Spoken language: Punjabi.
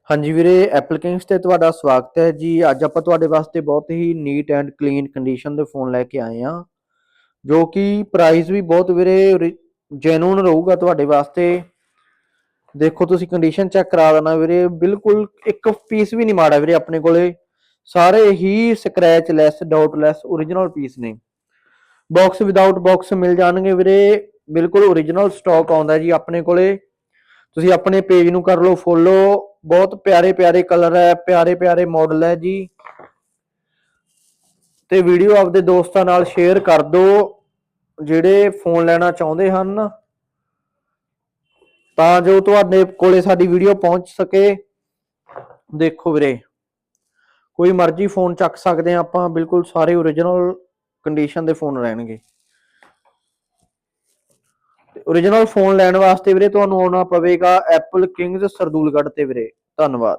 ਹਾਂਜੀ ਵੀਰੇ, ਐਪਲ ਕਿੰਗਸ ਤੇ ਤੁਹਾਡਾ ਸਵਾਗਤ ਹੈ ਜੀ। ਅੱਜ ਆਪਾਂ ਤੁਹਾਡੇ ਵਾਸਤੇ ਬਹੁਤ ਹੀ ਨੀਟ ਐਂਡ ਕਲੀਨ ਕੰਡੀਸ਼ਨ ਦੇ ਫੋਨ ਲੈ ਕੇ ਆਏ ਹਾਂ, ਜੋ ਕਿ ਪ੍ਰਾਈਸ ਵੀ ਬਹੁਤ ਵੀਰੇ ਜੈਨੂਨ ਰਹੂਗਾ ਤੁਹਾਡੇ ਵਾਸਤੇ। ਦੇਖੋ ਤੁਸੀਂ ਕੰਡੀਸ਼ਨ ਚੈੱਕ ਕਰਾ ਦੇਣਾ ਵੀਰੇ, ਬਿਲਕੁਲ ਇੱਕ ਪੀਸ ਵੀ ਨਹੀਂ ਮਾੜਾ ਵੀਰੇ। ਆਪਣੇ ਕੋਲੇ ਸਾਰੇ ਹੀ ਸਕ੍ਰੈਚ ਲੈਸ, ਡਾਊਟ ਲੈਸ ਓਰੀਜਨਲ ਪੀਸ ਨੇ। ਬਾਕਸ ਵਿਦਾਊਟ ਬਾਕਸ ਮਿਲ ਜਾਣਗੇ ਵੀਰੇ, ਬਿਲਕੁਲ ਓਰੀਜਨਲ ਸਟਾਕ ਆਉਂਦਾ ਜੀ ਆਪਣੇ ਕੋਲੇ। ਤੁਸੀਂ ਆਪਣੇ ਪੇਜ ਨੂੰ ਕਰ ਲਓ ਫੋਲੋ, ਬਹੁਤ ਪਿਆਰੇ ਪਿਆਰੇ ਕਲਰ ਹੈ, ਪਿਆਰੇ ਪਿਆਰੇ ਮਾਡਲ ਹੈ ਜੀ। ਤੇ ਵੀਡੀਓ ਆਪਦੇ ਦੋਸਤਾਂ ਨਾਲ ਸ਼ੇਅਰ ਕਰ ਦਿਓ ਜਿਹੜੇ ਫੋਨ ਲੈਣਾ ਚਾਹੁੰਦੇ ਹਨ, ਤਾਂ ਜੋ ਤੁਹਾਡੇ ਕੋਲੇ ਸਾਡੀ ਵੀਡੀਓ ਪਹੁੰਚ ਸਕੇ। ਦੇਖੋ ਵੀਰੇ, ਕੋਈ ਮਰਜ਼ੀ ਫੋਨ ਚੱਕ ਸਕਦੇ ਆ ਆਪਾਂ, ਬਿਲਕੁਲ ਸਾਰੇ ਓਰੀਜਨਲ ਕੰਡੀਸ਼ਨ ਦੇ ਫੋਨ ਰਹਿਣਗੇ। ਓਰੀਜਨਲ ਫੋਨ ਲੈਣ ਵਾਸਤੇ ਵੀਰੇ ਤੁਹਾਨੂੰ ਆਉਣਾ ਪਵੇਗਾ ਐਪਲ ਕਿੰਗਸ ਸਰਦੂਲਗੜ੍ਹ ਤੇ ਵੀਰੇ। ਧੰਨਵਾਦ।